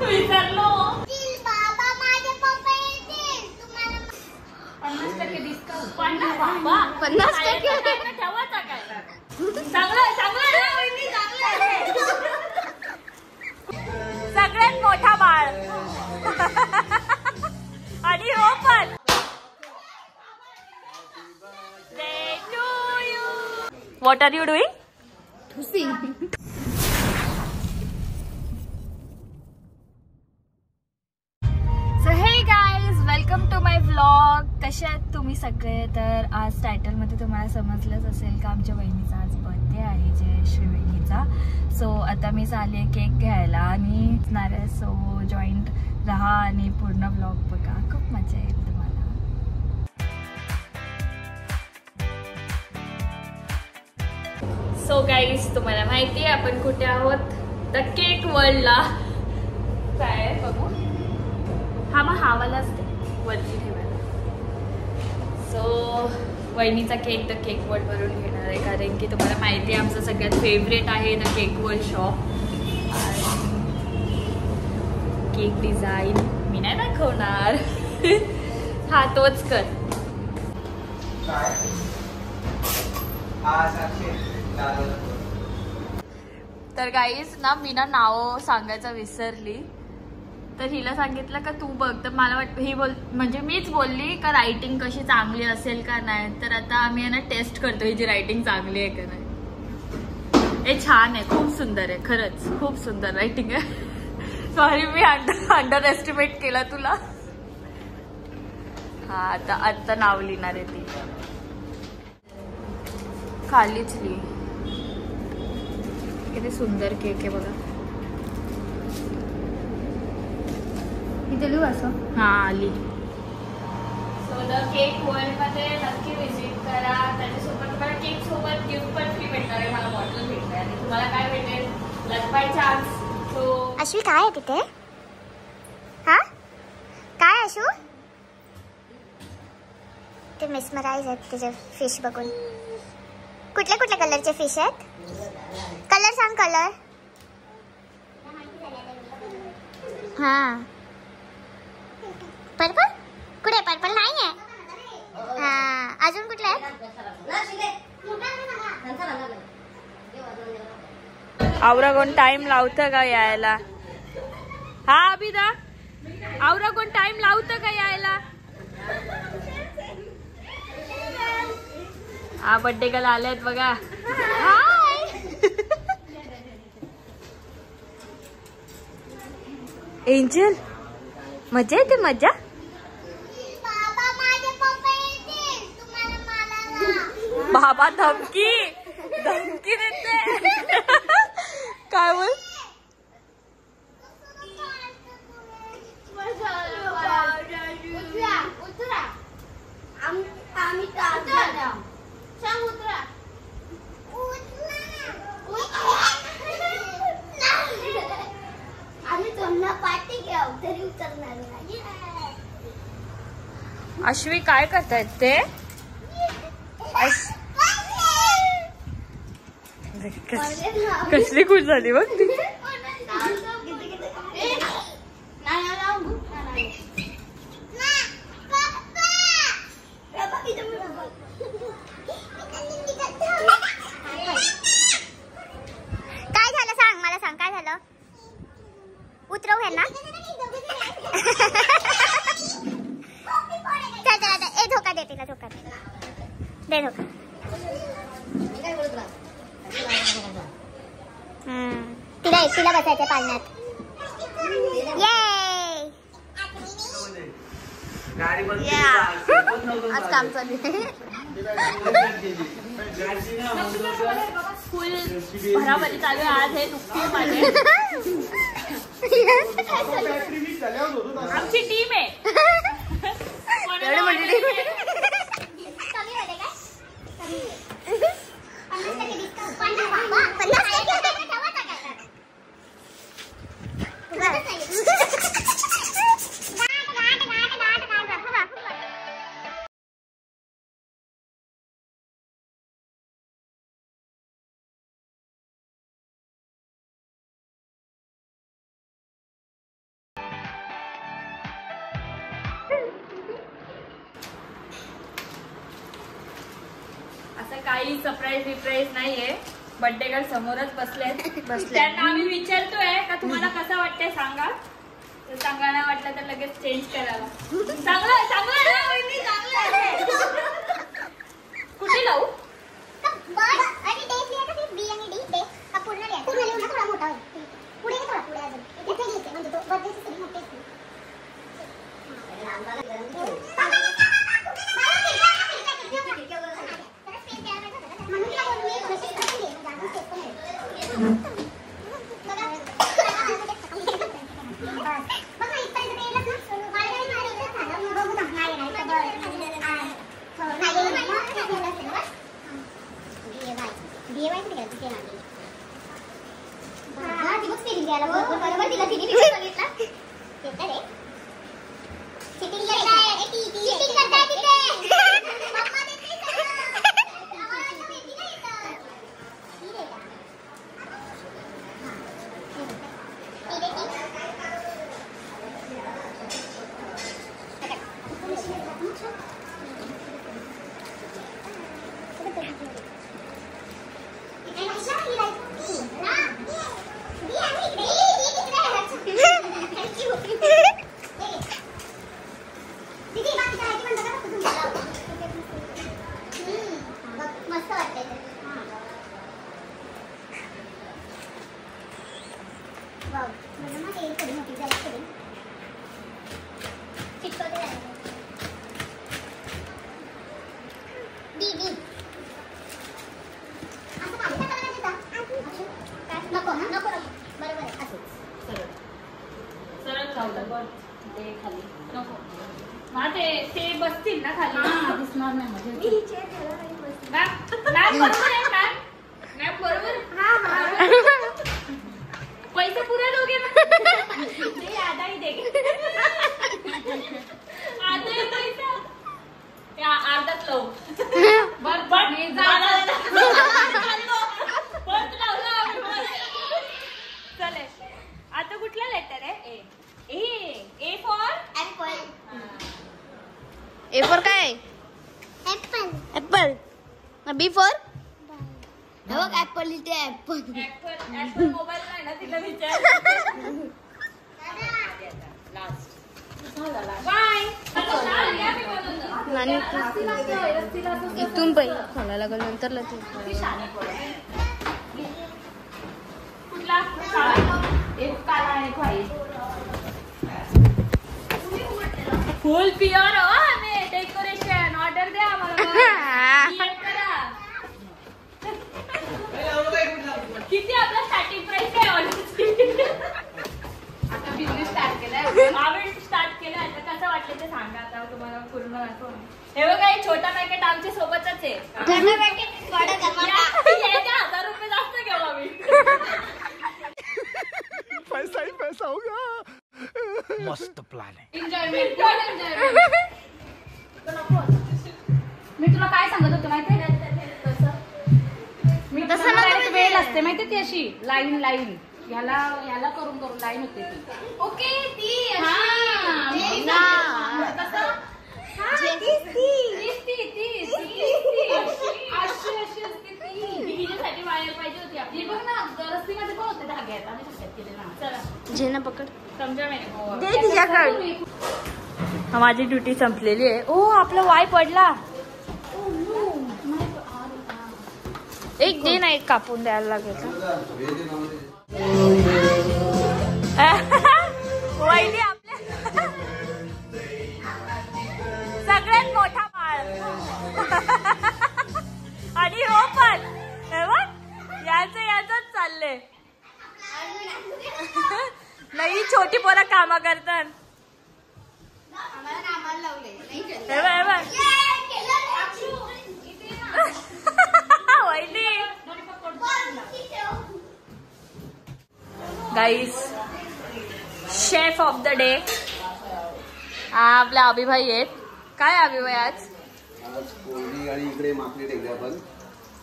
विसरलो. बाबा माझे पप्पा येतील तुम्हाला 50% डिस्काउंट. 50% ठेवायचा काय? चांगलं चांगलं आहे वहिनी, चांगलं आहे. सगळ्यात मोठा बाळ आणि हो पण What are you doing? To sing. So hey guys, welcome to my vlog. कशा आहात तुम्ही सगळे? तर आज टायटल मध्ये तुम्हाला समजलंच असेल का आमच्या वहिनीचा आज बर्थडे आहे, जयश्री वहिनीचा. सो आता मी चालले केक घ्यायला आणि आहे. सो जॉईंट राहा आणि पूर्ण व्लॉग बघा, खूप मजा येईल तुम्हाला. सो गाईज, तुम्हाला माहिती आहे आपण कुठे आहोत? द केक वर्ल्डला. काय बघू, हा मग हावाला असते वरती ठेवायला. सो वहिनीचा केक द केक वर्ल्ड वरून घेणार आहे, कारण की तुम्हाला माहिती आहे आमचं सगळ्यात फेवरेट आहे the cake world shop. Cake design मी नाही दाखवणार. हा तोच कर. तर गाईज ना, मी ना नाव सांगायचं विसरली, तर हिला सांगितलं का तू बघ. तर मला वाटतं ही म्हणजे मीच बोलली का रायटिंग कशी चांगली असेल का नाही. तर आता आम्ही ना टेस्ट करतो हिची रायटिंग चांगली आहे का नाही. हे छान आहे, खूप सुंदर आहे, खरंच खूप सुंदर रायटिंग आहे. सॉरी मी अंडर एस्टिमेट केला तुला. हा आता नाव लिहिणार आहे ती. खालीच लिही. किती सुंदर केक आहे बघा. इथे लिहू असं? हा आली. सो द केक वर्ल्ड मध्ये नक्की विजिट करा. त्याच्यासोबत तुम्हाला केक सोबत गिफ्ट पण फ्री भेटणार आहे. मला बॉटल भेटणार आणि तुम्हाला काय भेटेल? लक बाय चान्स. सो अश्वी काय आहे तिथे? हा काय अशू? ते मिसमराइज आहेत तुझे फिश बघून. कुठल्या कुठल्या कलरचे फिश आहेत? कलर सांग, कलर. हा पर्पल. कुठे पर्पल नाही आहे? हा अजून कुठले आहेत? आवरा कोण टाइम लावतं का यायला? हा अभिदा, आवरा कोण टाइम लावतं का यायला? हा बर्थडे गर्ल आलेत बघा. हाय. एंजल, मजा येते मजा. बाबा धमकी धमकी देते. काय बोल? अश्वी काय करतायत ते? कसली खुश झाली बघ ती. काय झालं सांग, मला सांग काय झालं. उतरव हे ना. ए धोका दे तिला, धोका दे धोका. तिला एकटीला बसायचं पाळण्यात. आज काम चालू आहे. फुल भराभरी चालू आहे आज. हे दुःखी माझे. आमची टीम आहे. काही सरप्राईज बिप्राईज नाहीये. बर्थडे गर्ल समोरच बसले. त्यांना आम्ही विचारतोय का तुम्हाला कसं वाटतंय सांगा. तर चांगला नाही वाटलं तर लगेच चेंज करायला. चांगलं चांगलं कुठे लावू. ते बसतील ना खाली. दिसणार नाही बरोबर. पैसे पुरे दोघे आधाही दे अर्धाच लावू. चले आता कुठला लेटर आहे. A for apple. A for काय. Apple. Apple. B for apple इथे ऍपल. ऍपल मोबाईल नाही ना तिला विचार. Last bye. इथून पहिले खोला लागल नंतर कुठला एक काला आणि व्हाईट. फुल प्युअर हो आम्ही. डेकोरेशन ऑर्डर द्या आम्हाला. किती आपला स्टार्टिंग प्राइस आहे ऑर्डरची. आता बिझनेस स्टार्ट केलाय. आम्ही स्टार्ट केलाय. आता कसं वाटलं ते सांगा आता तुम्हाला पूर्ण. हे बघा हे छोटा पॅकेट आमच्या सोबतच आहे. 1000 रुपये जास्त घेऊ आम्ही. पैसा ही पैसा होगा. मस्त प्लॅन आहे. एन्जॉयमेंट. मी तुला काय सांगत होते माहिती आहे. मी तसं वेळ असते माहिती ती अशी लाईन लाईन याला याला करून करून लाईन होते ती. ओके ती हिच्यासाठी वायर पाहिजे होती आपली. बघ ना रस्सीमध्ये पण होते धागे. आहेत आम्ही धाग्यात केले ना. चला झेना पकड. समजा दे तिच्याकडे. माझी ड्युटी संपलेली आहे. ओ आपला वाय पडला. एक दे ना. एक कापून द्यायला लागेल. वहिनी आपल्या सगळ्यात मोठा माळ. आणि हो पण याच चालले. नाही छोटी पोरं कामा करतात. गाईस शेफ ऑफ द डे आपल्या अभिभाई आहेत. काय अभिभाई आज कोळी आणि इकडे माकडी टेकले आपण.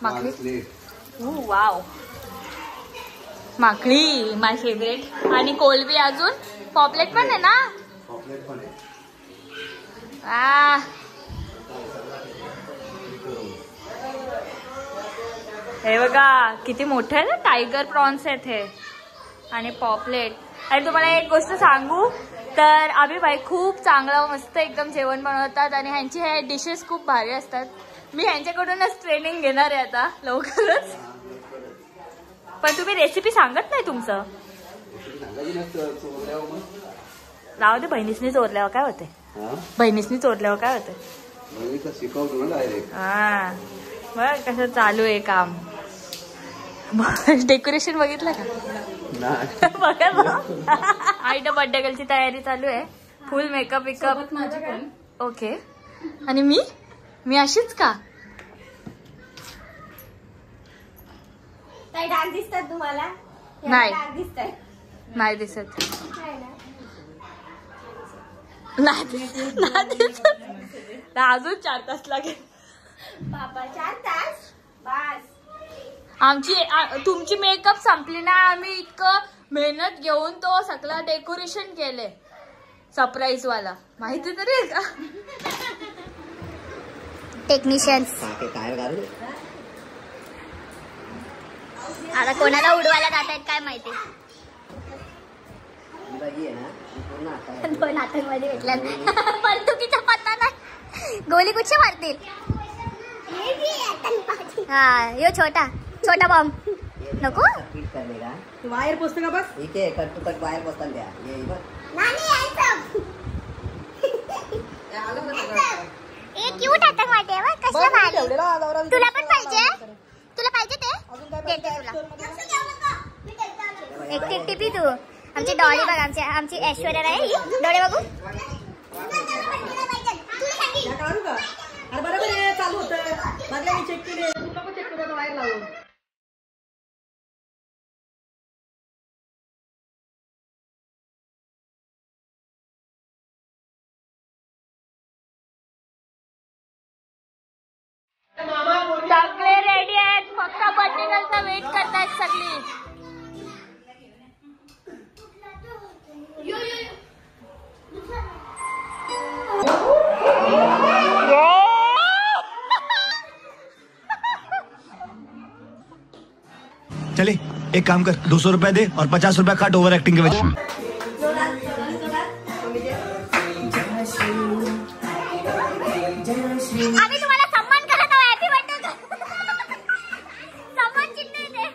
माकडी. वाव माकडी माय फेवरेट. आणि कोलबी अजून पॉपलेट पण आहे ना. पॉपलेट पण आहे. हे बघा किती मोठे आहे ना, टायगर प्रॉन्स आहेत हे आणि पॉपलेट. आणि तुम्हाला एक गोष्ट सांगू तर अभि भाई खूप चांगलं मस्त एकदम जेवण बनवतात आणि ह्यांची हे डिशेस खूप भारी असतात. मी ह्यांच्याकडूनच ट्रेनिंग घेणार आहे आता लवकरच. पण तुम्ही रेसिपी सांगत नाही तुमचं. राहू दे, बहिणीसनी चोरल्यावर काय होते, बहिणीसनी चोरल्यावर काय होते. शिकवतो ना डायरेक्ट. हा बघ कसं चालू आहे काम. डेकोरेशन बघितलं का? बघा ना. आईच्या बर्थडे गर्लची तयारी चालू आहे. फुल मेकअप विकअप. ओके. आणि मी अशीच का? काही डाग दिसतात तुम्हाला? नाही. डाग दिसतात? नाही दिसत. अजून 4 तास लागेल. बाबा 4 तास बस. तुमची मेकअप संपली ना, आम्ही इतकं मेहनत घेऊन तो सगळा डेकोरेशन केले सरप्राईज वाला, माहिती तरी आहे का? टेक्निशियन्स आता कोणाला उडवायला जात आहेत काय माहिती. 2 हातांमध्ये भेटल्या बंदुकीचा पत्ता नाही. गोली कुठे मारतील? हा यो छोटा बॉम्ब नको. वायर पोचते का बस? ठीक आहे, कट टू कट वायर पोचतात द्या. क्यूट अटॅक वाटते बघ कसं भारी. तुला पण पाहिजे? तुला पाहिजे ते देते तुला. एक टिपी तू. आमची डॉली बघ, आमची ऐश्वर्या आहे. डोळे बघू. काढू का? अरे बरोबर आहे, चालू होतं. माझ्या मी चेक केले. तू नको चेक करू, वायर लावून. सगळे रेडी आहेत, फक्त बर्थडे गर्लचा वेट करतायत सगळी. चले एक काम कर, 200 रुपया दे और 50 रुपया काट ओवर एक्टिंग के वजह. आम्ही तुम्हाला सम्मान करत आहोत. Happy birthday. सम्मान चिन्ह आहे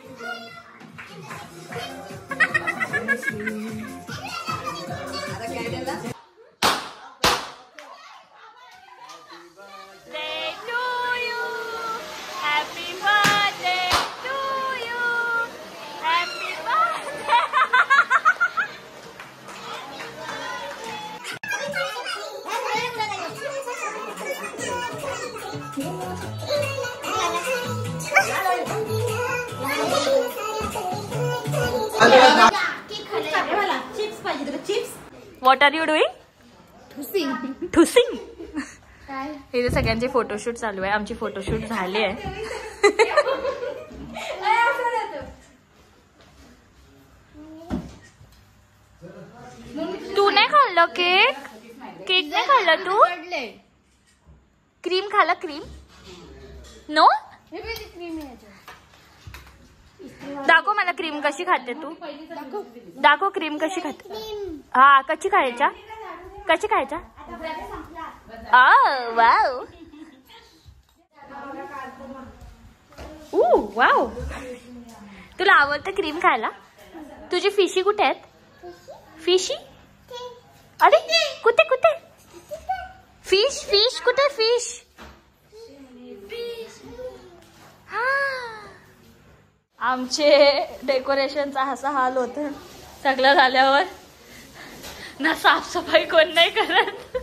चिप्स पाहिजे तुला? Chips. What are you doing? ठुसिंग. इथे सगळ्यांचे फोटोशूट चालू आहे. आमची फोटोशूट झाली आहे. तू नाही खाल्लं केक? केक नाही खाल्लं तू? क्रीम खाल्लं? Cream no. दाखव मला क्रीम कशी खाते तू. दाखव क्रीम कशी खाते. हा कशी खायच्या? कशी खायच्या? वाव. वाव. तुला आवडतं क्रीम खायला? तुझी फिशी कुठे आहेत? फिशी? अरे कुठे कुठे? फिश फिश कुठे? फिश. आमचे डेकोरेशनचा असा हाल होत. सगळं झाल्यावर ना साफसफाई कोण नाही करत.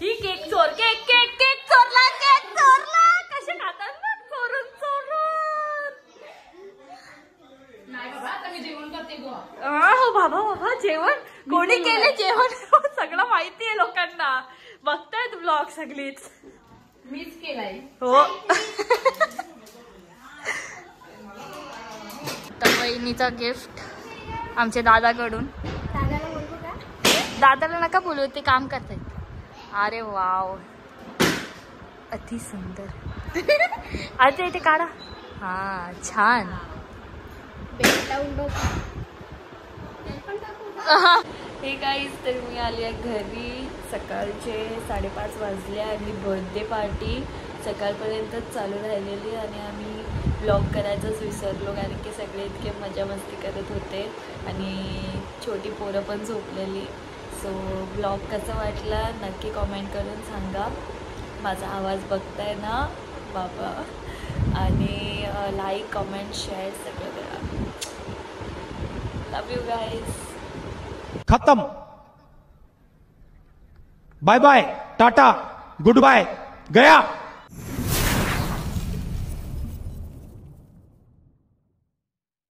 ही केक चोर. केक केक केक चोरला. केक चोरला. कसे खातात ना चोरून चोरून. नाही बाबा, आता मी जेवण करते गो. हो बाबा बाबा, जेवण कोणी केले? जेवण सगळं माहिती आहे लोकांना. बघतायत ब्लॉग सगळीच. मीच केलाय. हो. तर बहिणीचा गिफ्ट आमच्या दादाकडून. दादाला नका बोलू, ते काम करतायत. अरे वाव, अति सुंदर. आता इथे काढा. हा छान. हे गाईज, तर मी आली आहे घरी. सकाळचे 5:30 वाजले आणि बर्थडे पार्टी सकाळपर्यंतच चालू राहिलेली आणि आम्ही ब्लॉग करायचंच विसरलो कारण की सगळे इतके मजा मस्ती करत होते आणि छोटी पोरं पण झोपलेली. सो ब्लॉग कसा वाटला नक्की कॉमेंट करून सांगा. माझा आवाज बघताय ना बाबा, आणि लाईक कॉमेंट शेअर सगळं करा. Love you guys. खत्म. Bye bye, tata, goodbye, गया.